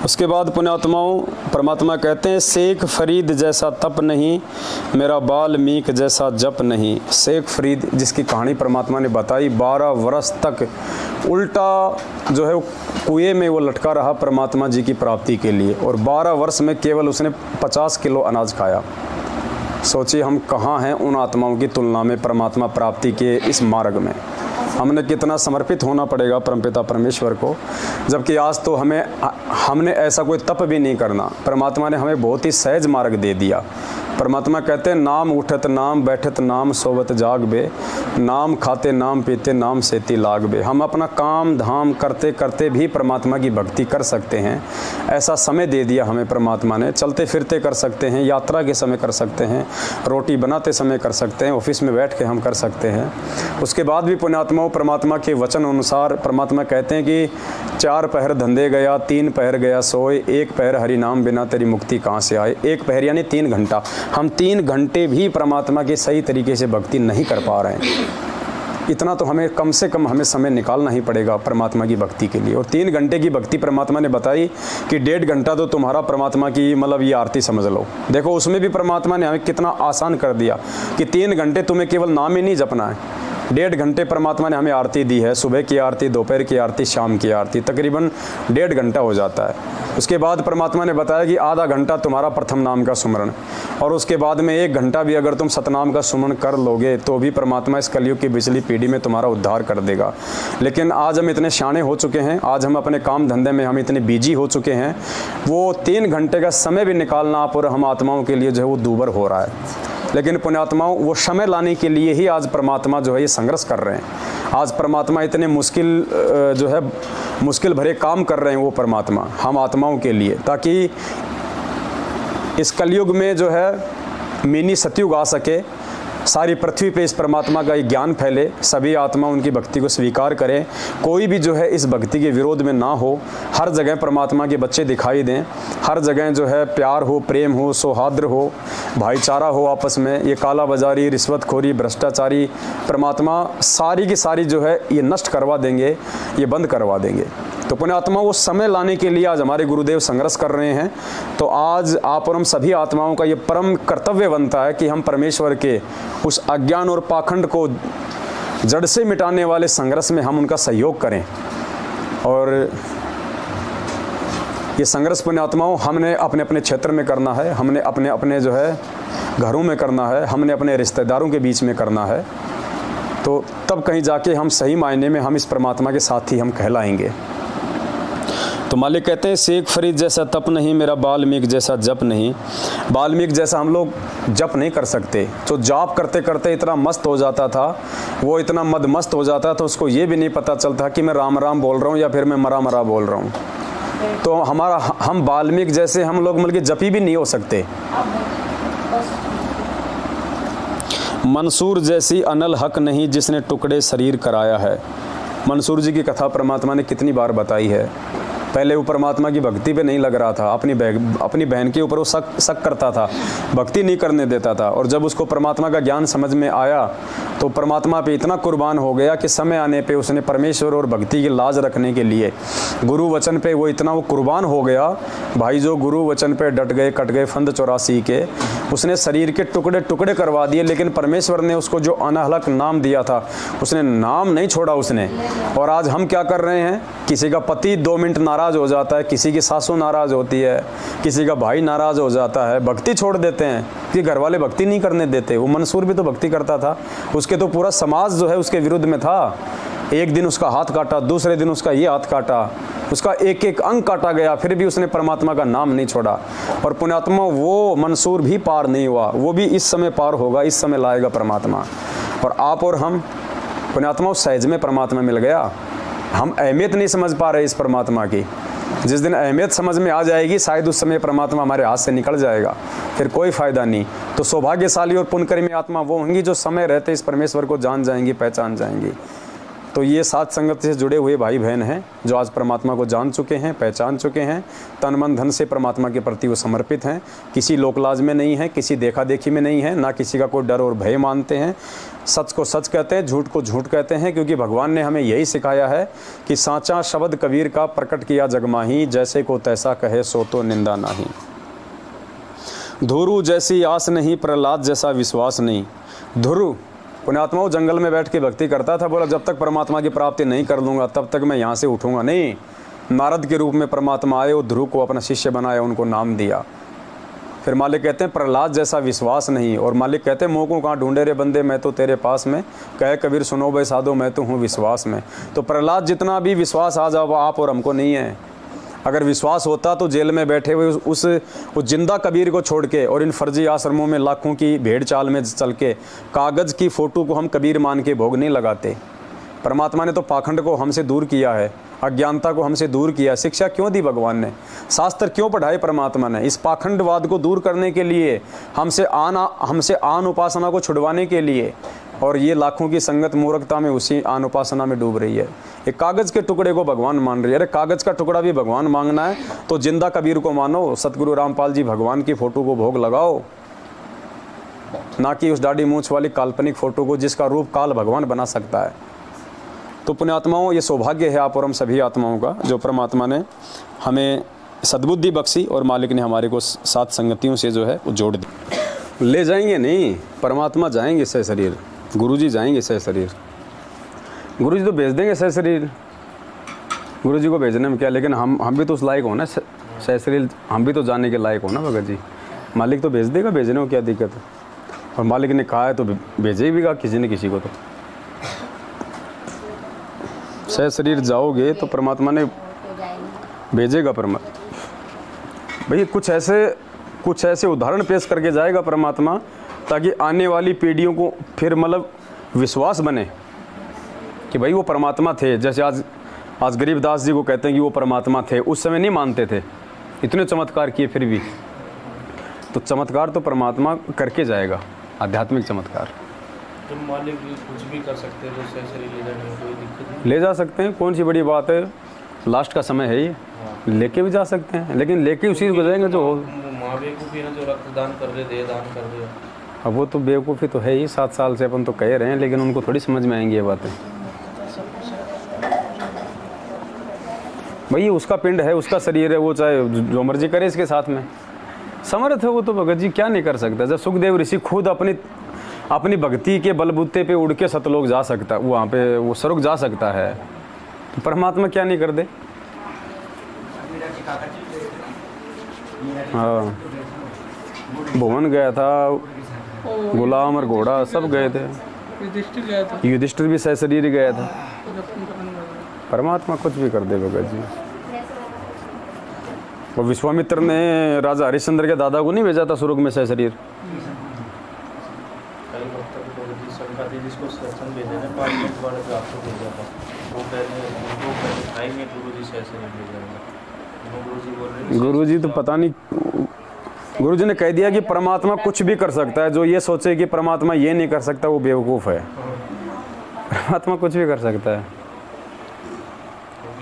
उसके बाद पुण्यात्माओं परमात्मा कहते हैं, शेख फरीद जैसा तप नहीं, मेरा वाल्मीकि जैसा जप नहीं। शेख फरीद जिसकी कहानी परमात्मा ने बताई, 12 वर्ष तक उल्टा जो है कुएं में वो लटका रहा परमात्मा जी की प्राप्ति के लिए, और 12 वर्ष में केवल उसने 50 किलो अनाज खाया। सोचिए हम कहाँ हैं उन आत्माओं की तुलना में परमात्मा प्राप्ति के इस मार्ग में। हमने कितना समर्पित होना पड़ेगा परमपिता परमेश्वर को, जबकि आज तो हमने ऐसा कोई तप भी नहीं करना। परमात्मा ने हमें बहुत ही सहज मार्ग दे दिया। परमात्मा कहते हैं, नाम उठत नाम बैठत नाम सोवत जाग बे, नाम खाते नाम पीते नाम सेती लाग बे। हम अपना काम धाम करते करते भी परमात्मा की भक्ति कर सकते हैं। ऐसा समय दे दिया हमें परमात्मा ने। चलते फिरते कर सकते हैं, यात्रा के समय कर सकते हैं, रोटी बनाते समय कर सकते हैं, ऑफिस में बैठ के हम कर सकते हैं। उसके बाद भी पुण्यात्माओं परमात्मा के वचन अनुसार परमात्मा कहते हैं कि 4 पहर धंधे गया, 3 पहर गया सोए, 1 पहर हरि नाम बिना तेरी मुक्ति कहाँ से आए। 1 पहर यानी 3 घंटा। हम 3 घंटे भी परमात्मा के सही तरीके से भक्ति नहीं कर पा रहे हैं। इतना तो हमें कम से कम हमें समय निकालना ही पड़ेगा परमात्मा की भक्ति के लिए। और 3 घंटे की भक्ति परमात्मा ने बताई कि 1.5 घंटा तो तुम्हारा परमात्मा की मतलब ये आरती समझ लो। देखो उसमें भी परमात्मा ने हमें कितना आसान कर दिया कि 3 घंटे तुम्हें केवल नाम ही नहीं जपना है। 1.5 घंटे परमात्मा ने हमें आरती दी है, सुबह की आरती, दोपहर की आरती, शाम की आरती, तकरीबन 1.5 घंटा हो जाता है। उसके बाद परमात्मा ने बताया कि आधा घंटा तुम्हारा प्रथम नाम का सुमरण, और उसके बाद में 1 घंटा भी अगर तुम सतनाम का सुमरण कर लोगे तो भी परमात्मा इस कलयुग की पिछली पीढ़ी में तुम्हारा उद्धार कर देगा। लेकिन आज हम इतने शाणे हो चुके हैं, आज हम अपने काम धंधे में हम इतने बिजी हो चुके हैं, वो 3 घंटे का समय भी निकालना आप और हम आत्माओं के लिए जो है वो दूभर हो रहा है। लेकिन पुण्यात्माओं वो समय लाने के लिए ही आज परमात्मा जो है ये संघर्ष कर रहे हैं। आज परमात्मा इतने मुश्किल भरे काम कर रहे हैं वो परमात्मा हम आत्माओं के लिए, ताकि इस कलयुग में जो है मिनी सतयुग आ सके, सारी पृथ्वी पे इस परमात्मा का एक ज्ञान फैले, सभी आत्मा उनकी भक्ति को स्वीकार करें, कोई भी जो है इस भक्ति के विरोध में ना हो, हर जगह परमात्मा के बच्चे दिखाई दें, हर जगह जो है प्यार हो, प्रेम हो, सौहार्द हो, भाईचारा हो आपस में। ये काला बाजारी, रिश्वतखोरी, भ्रष्टाचारी परमात्मा सारी की सारी जो है ये नष्ट करवा देंगे, ये बंद करवा देंगे। तो पुण्यात्मा वो समय लाने के लिए आज हमारे गुरुदेव संघर्ष कर रहे हैं। तो आज आप और हम सभी आत्माओं का ये परम कर्तव्य बनता है कि हम परमेश्वर के उस अज्ञान और पाखंड को जड़ से मिटाने वाले संघर्ष में हम उनका सहयोग करें। और ये संघर्ष पुण्यात्माओं हमने अपने अपने क्षेत्र में करना है, हमने अपने अपने जो है घरों में करना है, हमने अपने रिश्तेदारों के बीच में करना है। तो तब कहीं जाके हम सही मायने में हम इस परमात्मा के साथी हम कहलाएंगे। तो मालिक कहते हैं, शेख फरीद जैसा तप नहीं, मेरा वाल्मीकि जैसा जप नहीं। वाल्मीकि जैसा हम लोग जप नहीं कर सकते। तो जाप करते करते इतना मस्त हो जाता था, वो इतना मदमस्त हो जाता था, उसको ये भी नहीं पता चलता कि मैं राम राम बोल रहा हूँ या फिर मैं मरा मरा बोल रहा हूँ। तो हम वाल्मीकि जैसे हम लोग मतलब जपी भी नहीं हो सकते। मंसूर जैसी अनल हक नहीं, जिसने टुकड़े शरीर कराया है। मंसूर जी की कथा परमात्मा ने कितनी बार बताई है। पहले वो परमात्मा की भक्ति पे नहीं लग रहा था, अपनी बहन के ऊपर वो शक करता था, भक्ति नहीं करने देता था। और जब उसको परमात्मा का ज्ञान समझ में आया तो परमात्मा पे इतना कुर्बान हो गया कि समय आने पे उसने परमेश्वर और भक्ति की लाज रखने के लिए गुरु वचन पे वो इतना कुर्बान हो गया। भाई जो गुरु वचन पे डट गए, कट गए फंद 84 के, उसने शरीर के टुकड़े टुकड़े करवा दिए। लेकिन परमेश्वर ने उसको जो अनहलक नाम दिया था, उसने नाम नहीं छोड़ा उसने। और आज हम क्या कर रहे हैं, किसी का पति 2 मिनट नाराज हो जाता है, किसी की सासू नाराज होती है, किसी का भाई नाराज हो जाता है, भक्ति छोड़ देते हैं कि घर वाले भक्ति नहीं करने देते। वो मंसूर भी तो भक्ति करता था, उसके तो पूरा समाज जो है उसके विरुद्ध में था। एक दिन उसका हाथ काटा, दूसरे दिन उसका ये हाथ काटा, उसका एक एक अंग काटा गया, फिर भी उसने परमात्मा का नाम नहीं छोड़ा। और पुण्यात्मा वो मंसूर भी पार नहीं हुआ, वो भी इस समय पार होगा, इस समय लाएगा परमात्मा। और आप और हम पुण्यात्मा सहज में परमात्मा मिल गया। हम अहमियत नहीं समझ पा रहे इस परमात्मा की। जिस दिन अहमियत समझ में आ जाएगी, शायद उस समय परमात्मा हमारे हाथ से निकल जाएगा, फिर कोई फ़ायदा नहीं। तो सौभाग्यशाली और पुण्यकर्मी आत्मा वो होंगी जो समय रहते इस परमेश्वर को जान जाएंगी, पहचान जाएंगी। तो ये साथ संगत से जुड़े हुए भाई बहन हैं जो आज परमात्मा को जान चुके हैं, पहचान चुके हैं, तन मन धन से परमात्मा के प्रति वो समर्पित हैं, किसी लोकलाज में नहीं है, किसी देखा देखी में नहीं है, ना किसी का कोई डर और भय मानते हैं, सच को सच कहते हैं, झूठ को झूठ कहते हैं, क्योंकि भगवान ने हमें यही सिखाया है कि साचा शब्द कबीर का प्रकट किया जगमाही, जैसे को तैसा कहे सो तो निंदा नाही। धुरु जैसी आस नहीं, प्रहलाद जैसा विश्वास नहीं। ध्रुव पुण्यात्माओं जंगल में बैठ के भक्ति करता था, बोला जब तक परमात्मा की प्राप्ति नहीं कर लूँगा तब तक मैं यहाँ से उठूँगा नहीं। नारद के रूप में परमात्मा आए और ध्रुव को अपना शिष्य बनाया, उनको नाम दिया। फिर मालिक कहते हैं प्रहलाद जैसा विश्वास नहीं, और मालिक कहते हैं मोह को कहाँ ढूंढे रे बंदे, मैं तो तेरे पास में, कहे कबीर सुनो भाई साधो मैं तो हूँ विश्वास में। तो प्रहलाद जितना भी विश्वास आ जाओ आप और हमको नहीं है। अगर विश्वास होता तो जेल में बैठे हुए उस जिंदा कबीर को छोड़ के और इन फर्जी आश्रमों में लाखों की भेड़ चाल में चल के कागज़ की फ़ोटो को हम कबीर मान के भोग नहीं लगाते। परमात्मा ने तो पाखंड को हमसे दूर किया है, अज्ञानता को हमसे दूर किया। शिक्षा क्यों दी भगवान ने, शास्त्र क्यों पढ़ाए परमात्मा ने? इस पाखंडवाद को दूर करने के लिए, हमसे आन उपासना को छुड़वाने के लिए। और ये लाखों की संगत मूर्खता में उसी आन उपासना में डूब रही है। एक कागज़ के टुकड़े को भगवान मान रही है। अरे कागज़ का टुकड़ा भी भगवान मांगना है तो जिंदा कबीर को मानो, सतगुरु रामपाल जी भगवान की फ़ोटो को भोग लगाओ, ना कि उस दाढ़ी मूंछ वाली काल्पनिक फ़ोटो को जिसका रूप काल भगवान बना सकता है। तो पुण्यात्माओं ये सौभाग्य है आप और हम सभी आत्माओं का, जो परमात्मा ने हमें सद्बुद्धि बख्शी और मालिक ने हमारे को साथ संगतियों से जो है वो जोड़ दी। ले जाएंगे नहीं, परमात्मा जाएंगे सह शरीर, गुरुजी जाएंगे सह शरीर। गुरुजी तो भेज देंगे सह शरीर, गुरुजी को भेजने में क्या, लेकिन हम भी तो उस लायक हो ना सह शरीर, हम भी तो जाने के लायक हो ना भगत जी। मालिक तो भेज देगा, भेजने में क्या दिक्कत है। और मालिक ने कहा है तो भेजेगा किसी न किसी को। तो सह शरीर जाओगे तो परमात्मा ने भेजेगा। परमात्मा भैया कुछ ऐसे उदाहरण पेश करके जाएगा परमात्मा, ताकि आने वाली पीढ़ियों को फिर मतलब विश्वास बने कि भाई वो परमात्मा थे। जैसे आज गरीबदास जी को कहते हैं कि वो परमात्मा थे, उस समय नहीं मानते थे, इतने चमत्कार किए फिर भी। तो चमत्कार तो परमात्मा करके जाएगा, आध्यात्मिक चमत्कार। तो मालिक भी कुछ भी कर सकते हैं, तो सह शरीर ले जाने में कोई दिक्कत नहीं। ले जा सकते हैं, कौन सी बड़ी बात है, लास्ट का समय है ये। लेके भी जा सकते हैं, लेकिन लेके उसी को जाएंगे जो माँ बेवकूफ़ी है जो रक्तदान कर रहे, देह दान कर रहे। अब वो तो बेवकूफ़ी तो है ही, 7 साल से अपन तो कह रहे हैं, लेकिन उनको थोड़ी समझ में आएंगी ये बातें। भाई उसका पिंड है, उसका शरीर है, वो चाहे जो मर्जी करे इसके साथ में, समर्थ है वो तो भगत जी, क्या नहीं कर सकता। जब सुखदेव ऋषि खुद अपनी भक्ति के बलबूते पे उड़ के सतलोक जा सकता, वहाँ पे वो स्वर्ग जा सकता है, तो परमात्मा क्या नहीं कर दे। हाँ भुवन गया था, गुलाम और घोड़ा सब गए थे, युधिष्ठिर भी सह शरीर गया था। परमात्मा कुछ भी कर दे भगत जी। और विश्वामित्र ने राजा हरिश्चंद्र के दादा को नहीं भेजा था स्वर्ग में सह शरीर। जिसको सत्संग भेजे ने 5 मिनट बाद आपको भेजा था, वो पहले खाएंगे गुरुजी सह शरीर भेजा। गुरुजी तो पता नहीं, गुरुजी ने कह दिया कि परमात्मा कुछ भी कर सकता है। जो ये सोचे कि परमात्मा ये नहीं कर सकता वो बेवकूफ़ है। परमात्मा कुछ भी कर सकता है।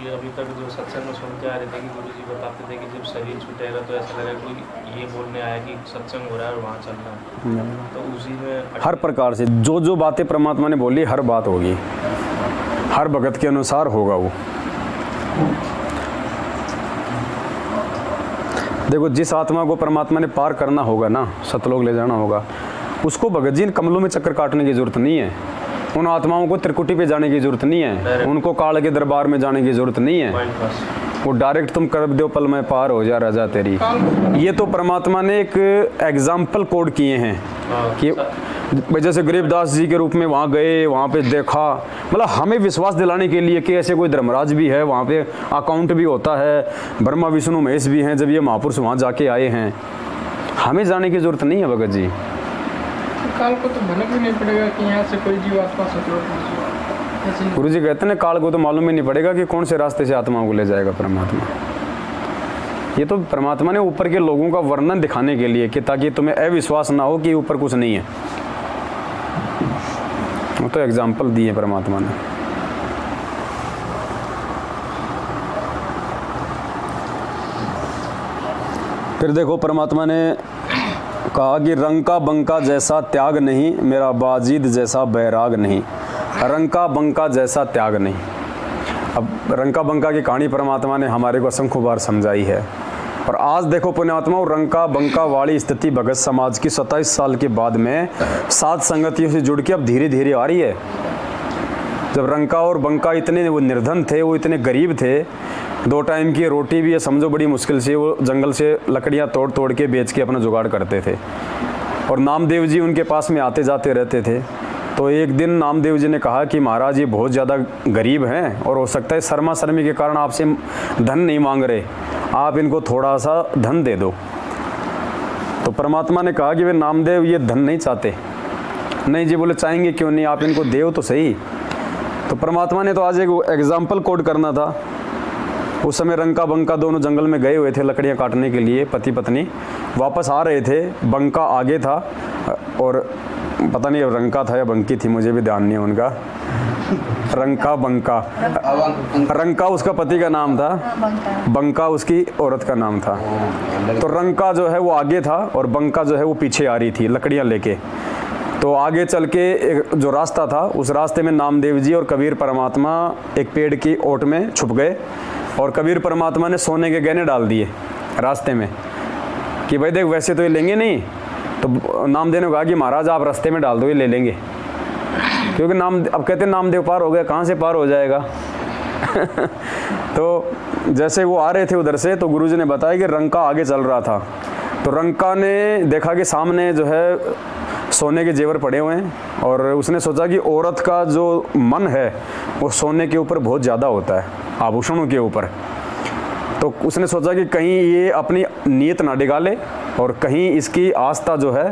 अभी तक जो सत्संग में सुनते आ रहे थे कि गुरुजी बताते थे कि जब शरीर छूटेगा तो ऐसा लगेगा कोई ये बोलने आया कि सत्संग हो रहा है और वहाँ चल रहा है। तो उसी में हर प्रकार से जो बातें परमात्मा ने बोली हर बात होगी, हर भगत के अनुसार होगा वो। देखो जिस आत्मा को परमात्मा ने पार करना होगा ना, सतलोक ले जाना होगा, उसको भगत जी कमलों में चक्कर काटने की जरूरत नहीं है। उन आत्माओं को त्रिकुटी पे जाने की जरूरत नहीं है, उनको काल के दरबार में जाने की जरूरत नहीं है। वो डायरेक्ट तुम कर दो पल में पार हो जा राजा तेरी। ये तो परमात्मा ने एक एग्जाम्पल कोड किए हैं कि जैसे गरीबदास जी के रूप में वहाँ गए, वहाँ पे देखा, मतलब हमें विश्वास दिलाने के लिए कि ऐसे कोई धर्मराज भी है, वहाँ पे अकाउंट भी होता है, ब्रह्मा विष्णु महेश भी हैं। जब ये महापुरुष वहाँ जाके आए हैं, हमें जाने की जरूरत नहीं है भगत जी। काल को तो भनक भी नहीं पड़ेगा कि यहाँ से कोई जीवात्मा सतलोक पहुंचे। गुरु जी कहते हैं काल को तो मालूम ही नहीं पड़ेगा कि कौन से रास्ते से आत्माओं को ले जाएगा परमात्मा। ये तो परमात्मा ने ऊपर के लोगों का वर्णन दिखाने के लिए कि ताकि तुम्हें अविश्वास ना हो कि ऊपर कुछ नहीं है। वो तो एग्जाम्पल दिए परमात्मा ने। फिर देखो परमात्मा ने कहा कि रंका बंका जैसा त्याग नहीं, मेरा बाजीद जैसा बैराग नहीं। रंका बंका जैसा त्याग नहीं। अब रंका बंका की कहानी परमात्मा ने हमारे को असंख्य बार समझाई है, और आज देखो पुण्यात्माओं, रंका बंका वाली स्थिति भगत समाज की 27 साल के बाद में सात संगतियों से जुड़ के अब धीरे धीरे आ रही है। जब रंका और बंका इतने वो निर्धन थे, वो इतने गरीब थे, 2 टाइम की रोटी भी समझो बड़ी मुश्किल से वो जंगल से लकड़ियाँ तोड़ तोड़ के बेच के अपना जुगाड़ करते थे, और नामदेव जी उनके पास में आते जाते रहते थे। तो एक दिन नामदेव जी ने कहा कि महाराज ये बहुत ज़्यादा गरीब हैं और हो सकता है शर्मा शर्मी के कारण आपसे धन नहीं मांग रहे, आप इनको थोड़ा सा धन दे दो। तो परमात्मा ने कहा कि वे नामदेव ये धन नहीं चाहते। नहीं जी, बोले चाहेंगे क्यों नहीं, आप इनको देव तो सही। तो परमात्मा ने तो आज एक एग्जाम्पल कोड करना था। उस समय रंका बंका दोनों जंगल में गए हुए थे लकड़ियाँ काटने के लिए, पति पत्नी वापस आ रहे थे। बंका आगे था और पता नहीं रंका था या बंकी थी, मुझे भी ध्यान नहीं है उनका। रंका बंका, रंका उसका पति का नाम था, बंका उसकी औरत का नाम था। तो रंका जो है वो आगे था और बंका जो है वो पीछे आ रही थी लकड़ियाँ लेके। तो आगे चल के एक जो रास्ता था, उस रास्ते में नामदेव जी और कबीर परमात्मा एक पेड़ की ओट में छुप गए, और कबीर परमात्मा ने सोने के गहने डाल दिए रास्ते में कि भाई देख वैसे तो ये लेंगे नहीं। तो नामदेव ने कहा कि महाराज आप रास्ते में डाल दो, ये ले लेंगे। क्योंकि अब कहते नामदेव पार हो गया, कहाँ से पार हो जाएगा। तो जैसे वो आ रहे थे उधर से, तो गुरुजी ने बताया कि रंका आगे चल रहा था। तो रंका ने देखा कि सामने जो है सोने के जेवर पड़े हुए हैं, और उसने सोचा कि औरत का जो मन है वो सोने के ऊपर बहुत ज़्यादा होता है, आभूषणों के ऊपर। तो उसने सोचा कि कहीं ये अपनी नीयत ना डिगाले और कहीं इसकी आस्था जो है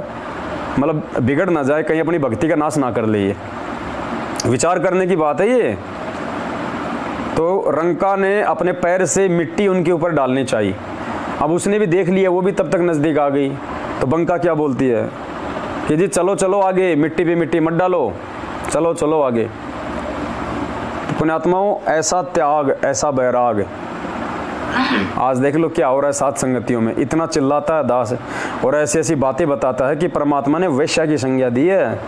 मतलब बिगड़ ना जाए, कहीं अपनी भक्ति का नाश ना कर ले। ये विचार करने की बात है ये। तो रंका ने अपने पैर से मिट्टी उनके ऊपर डालनी चाहिए। अब उसने भी देख लिया, वो भी तब तक नज़दीक आ गई। तो बंका क्या बोलती है कि जी चलो चलो आगे, मिट्टी पे मिट्टी मत डालो, चलो चलो आगे। तो पुण्यात्माओं, ऐसा त्याग, ऐसा बैराग आज देख लो क्या हो रहा है सात संगतियों में। इतना चिल्लाता है दास और ऐसी ऐसी बातें बताता है कि परमात्मा ने वैश्या की संज्ञा दी है।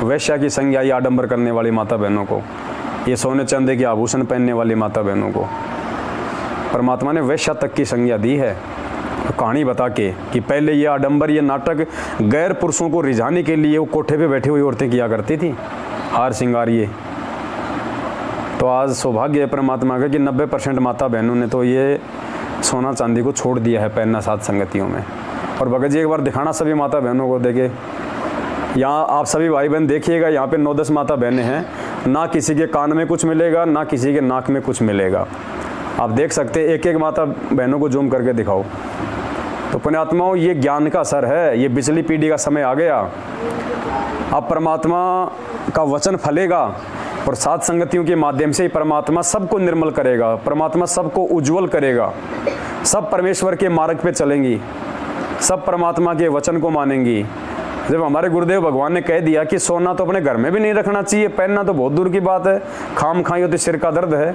वैश्या की संज्ञा ये आडंबर करने वाली माता बहनों को, ये सोने चांदी के आभूषण पहनने वाली माता बहनों को परमात्मा ने वैश्या तक की संज्ञा दी है। कहानी बता के कि पहले ये आडंबर, ये नाटक गैर पुरुषों को रिझाने के लिए वो कोठे पे बैठी हुई औरतें किया करती थी, हार श्रृंगार ये। तो आज सौभाग्य है परमात्मा का कि 90% माता बहनों ने तो ये सोना चांदी को छोड़ दिया है पहनना सात संगतियों में। और भगत जी एक बार दिखाना सभी माता बहनों को, देखे यहाँ आप सभी भाई बहन देखिएगा, यहाँ पे 9-10 माता बहनें हैं, ना किसी के कान में कुछ मिलेगा, ना किसी के नाक में कुछ मिलेगा। आप देख सकते हैं, एक एक माता बहनों को जूम करके दिखाओ। तो पुण्यात्माओं, ये ज्ञान का असर है, ये बिजली पीढ़ी का समय आ गया। अब परमात्मा का वचन फलेगा और सात संगतियों के माध्यम से ही परमात्मा सबको निर्मल करेगा, परमात्मा सबको उज्जवल करेगा। सब परमेश्वर के मार्ग पे चलेंगी, सब परमात्मा के वचन को मानेंगी। जब हमारे गुरुदेव भगवान ने कह दिया कि सोना तो अपने घर में भी नहीं रखना चाहिए, पहनना तो बहुत दूर की बात है, खाम खाई होती सिर का दर्द है,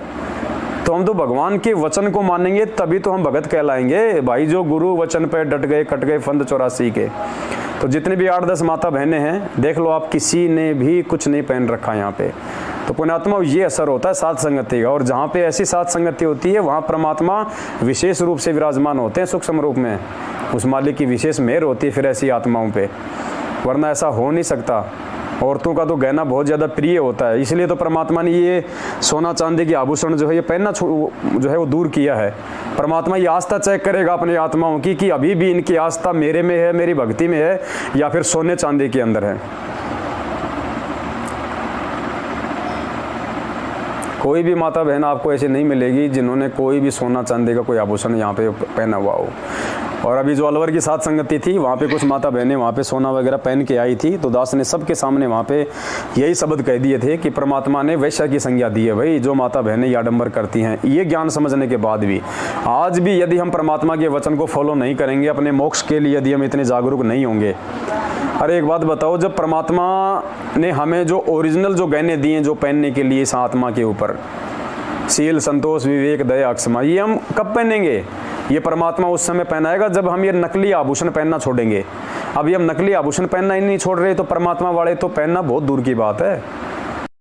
तो हम तो भगवान के वचन को मानेंगे तभी तो हम भगत कहलाएंगे। भाई जो गुरु वचन पे डट गए कट गए फंद 84 के। तो जितने भी 8-10 माता बहनें हैं, देख लो आप, किसी ने भी कुछ नहीं पहन रखा यहाँ पे। तो पुण्यात्मा, ये असर होता है सात संगति का। और जहाँ पे ऐसी सात संगति होती है वहाँ परमात्मा विशेष रूप से विराजमान होते हैं सूक्ष्म रूप में। उस मालिक की विशेष मेहर होती है फिर ऐसी आत्माओं पे, वरना ऐसा हो नहीं सकता। औरतों का तो गहना बहुत ज़्यादा प्रिय होता है, इसलिए तो परमात्मा ने ये सोना चांदी के आभूषण जो है ये पहनना जो है वो दूर किया है। परमात्मा ये आस्था चेक करेगा अपनी आत्माओं की कि अभी भी इनकी आस्था मेरे में है, मेरी भक्ति में है, या फिर सोने चांदी के अंदर है। कोई भी माता बहन आपको ऐसी नहीं मिलेगी जिन्होंने कोई भी सोना चांदी का कोई आभूषण यहाँ पे पहना हुआ हो। और अभी जो अलवर की सात संगति थी, वहाँ पे कुछ माता बहनें वहाँ पे सोना वगैरह पहन के आई थी, तो दास ने सबके सामने वहाँ पे यही शब्द कह दिए थे कि परमात्मा ने वैश्या की संज्ञा दी है। भाई जो माता बहनें ये आडंबर करती हैं, ये ज्ञान समझने के बाद भी आज भी यदि हम परमात्मा के वचन को फॉलो नहीं करेंगे, अपने मोक्ष के लिए यदि हम इतने जागरूक नहीं होंगे। अरे एक बात बताओ, जब परमात्मा ने हमें जो ओरिजिनल जो गहने दिए जो पहनने के लिए इस आत्मा के ऊपर, शील संतोष विवेक दया क्षमा, ये हम कब पहनेंगे? ये परमात्मा उस समय पहनाएगा जब हम ये नकली आभूषण पहनना छोड़ेंगे। अभी हम नकली आभूषण पहनना ही नहीं छोड़ रहे तो परमात्मा वाले तो पहनना बहुत दूर की बात है।